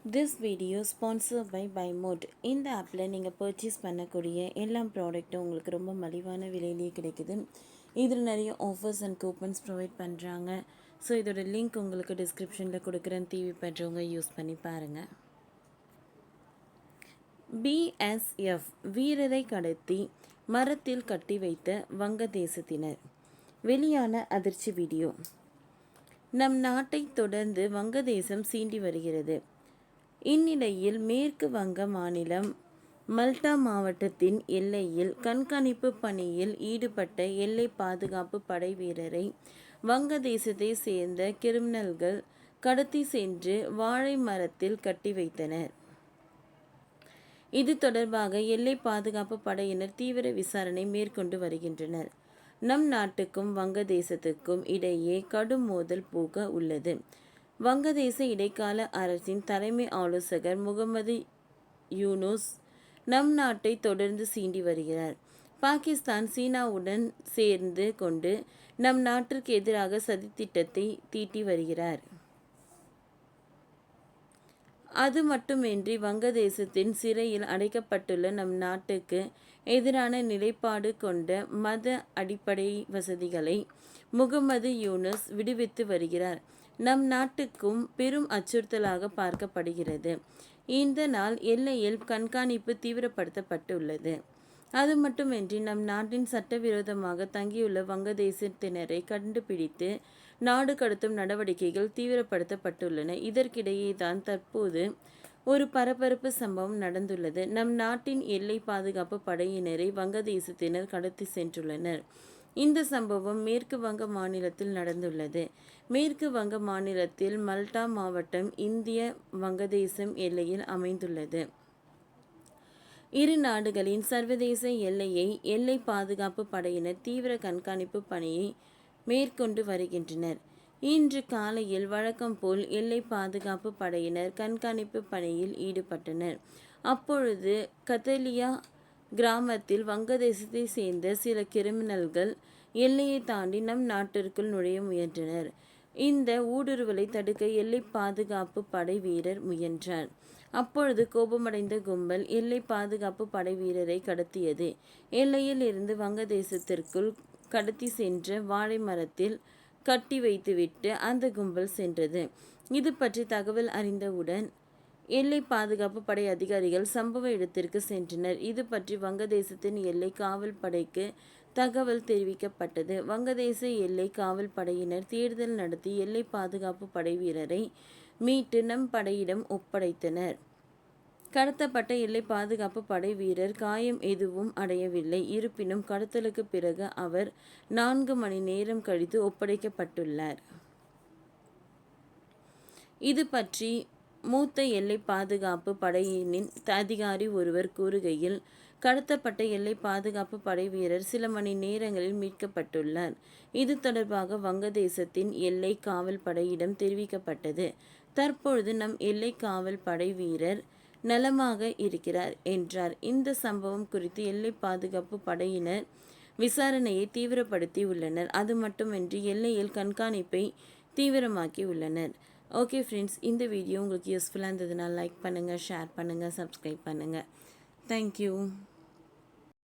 This video sponsored by BuyMode. இந்த ஆப்பில் நீங்கள் பர்ச்சேஸ் பண்ணக்கூடிய எல்லா ப்ராடக்ட்டும் உங்களுக்கு ரொம்ப மலிவான விலையிலேயே கிடைக்குது. இதில் நிறைய ஆஃபர்ஸ் அண்ட் கூப்பன்ஸ் ப்ரொவைட் பண்ணுறாங்க. ஸோ இதோட லிங்க் உங்களுக்கு டிஸ்கிரிப்ஷனில் கொடுக்குறேன். தேவைப்படுறவங்க யூஸ் பண்ணி பாருங்கள். BSF வீரரை கடத்தி மரத்தில் கட்டி வைத்த வங்கதேசத்தினர். வெளியான அதிர்ச்சி வீடியோ. நம் நாட்டை தொடர்ந்து வங்கதேசம் சீண்டி வருகிறது. இந்நிலையில் மேற்கு வங்க மாநிலம் மல்டா மாவட்டத்தின் எல்லையில் கண்காணிப்பு பணியில் ஈடுபட்ட எல்லை பாதுகாப்பு படை வீரரை வங்கதேசத்தை சேர்ந்த கிரிமினல்கள் கடத்தி சென்று வாழை மரத்தில் கட்டி வைத்தனர். இது தொடர்பாக எல்லை பாதுகாப்பு படையினர் தீவிர விசாரணை மேற்கொண்டு வருகின்றனர். நம் நாட்டுக்கும் வங்கதேசத்துக்கும் இடையே கடும் மோதல் போக உள்ளது. வங்கதேச இடைக்கால அரசின் தலைமை ஆலோசகர் முகமது யூனுஸ் நம் நாட்டை தொடர்ந்து சீண்டி வருகிறார். பாகிஸ்தான் சீனாவுடன் சேர்ந்து கொண்டு நம் நாட்டிற்கு எதிராக சதித்திட்டத்தை தீட்டி வருகிறார். அது மட்டுமின்றி வங்கதேசத்தின் சிறையில் அடைக்கப்பட்டுள்ள நம் நாட்டுக்கு எதிரான நிலைப்பாடு கொண்ட மத அடிப்படை வசதிகளை முகமது யூனுஸ் விடுவித்து வருகிறார். நம் நாட்டுக்கும் பெரும் அச்சுறுத்தலாக பார்க்கப்படுகிறது. இந்த நாள் எல்லையில் கண்காணிப்பு தீவிரப்படுத்தப்பட்டுள்ளது. அது மட்டுமின்றி நம் நாட்டின் சட்டவிரோதமாக தங்கியுள்ள வங்கதேசத்தினரை கண்டுபிடித்து நாடு கடத்தும் நடவடிக்கைகள் தீவிரப்படுத்தப்பட்டுள்ளன. இதற்கிடையே தான் தற்போது ஒரு பரபரப்பு சம்பவம் நடந்துள்ளது. நம் நாட்டின் எல்லை பாதுகாப்பு படையினரை வங்கதேசத்தினர் கடத்தி சென்றுள்ளனர். இந்த சம்பவம் மேற்கு வங்க மாநிலத்தில் நடந்துள்ளது. மேற்கு வங்க மாநிலத்தில் மல்டா மாவட்டம் இந்திய வங்கதேசம் எல்லையில் அமைந்துள்ளது. இரு நாடுகளின் சர்வதேச எல்லையை எல்லை பாதுகாப்பு படையினர் தீவிர கண்காணிப்பு பணியை மேற்கொண்டு வருகின்றனர். இன்று காலையில் வழக்கம் போல் எல்லை பாதுகாப்பு படையினர் கண்காணிப்பு பணியில் ஈடுபட்டனர். அப்பொழுது கத்தலியா கிராமத்தில் வங்கதேசத்தை சேர்ந்த சில கிரிமினல்கள் எல்லையை தாண்டி நம் நாட்டிற்குள் நுழைய முயன்றனர். இந்த ஊடுருவலை தடுக்க எல்லை பாதுகாப்பு படை வீரர் முயன்றார். அப்பொழுது கோபமடைந்த கும்பல் எல்லை பாதுகாப்பு படை வீரரை கடத்தியது. எல்லையில் இருந்து வங்கதேசத்திற்குள் கடத்தி சென்ற வாழை மரத்தில் கட்டி வைத்துவிட்டு அந்த கும்பல் சென்றது. இது பற்றி தகவல் அறிந்தவுடன் எல்லை பாதுகாப்பு படை அதிகாரிகள் சம்பவ இடத்திற்கு சென்றனர். இது பற்றி வங்கதேசத்தின் எல்லை காவல் படைக்கு தகவல் தெரிவிக்கப்பட்டது. வங்கதேச எல்லை காவல் படையினர் தேடுதல் நடத்தி எல்லை பாதுகாப்பு படை வீரரை மீட்டு நம் படையிடம் ஒப்படைத்தனர். கடத்தப்பட்ட எல்லை பாதுகாப்பு படை வீரர் காயம் எதுவும் அடையவில்லை. இருப்பினும் கடத்தலுக்கு பிறகு அவர் 4 மணி நேரம் கழித்து ஒப்படைக்கப்பட்டுள்ளார். இது பற்றி மூத்த எல்லை பாதுகாப்பு படையினின் அதிகாரி ஒருவர் கூறுகையில், கடத்தப்பட்ட எல்லை பாதுகாப்பு படை வீரர் சில மணி நேரங்களில் மீட்கப்பட்டுள்ளார். இது தொடர்பாக வங்கதேசத்தின் எல்லை காவல் படையிடம் தெரிவிக்கப்பட்டது. தற்பொழுது நம் எல்லை காவல் படை வீரர் நலமாக இருக்கிறார் என்றார். இந்த சம்பவம் குறித்து எல்லை பாதுகாப்பு படையினர் விசாரணையை தீவிரப்படுத்தி உள்ளனர். அது மட்டுமின்றி எல்லையில் கண்காணிப்பை தீவிரமாக்கி உள்ளனர். ஓகே ஃப்ரெண்ட்ஸ், இந்த வீடியோ உங்களுக்கு யூஸ்ஃபுல்லாக இருந்ததுனால் லைக் பண்ணுங்கள், ஷேர் பண்ணுங்கள், சப்ஸ்கிரைப் பண்ணுங்கள். தேங்க்யூ.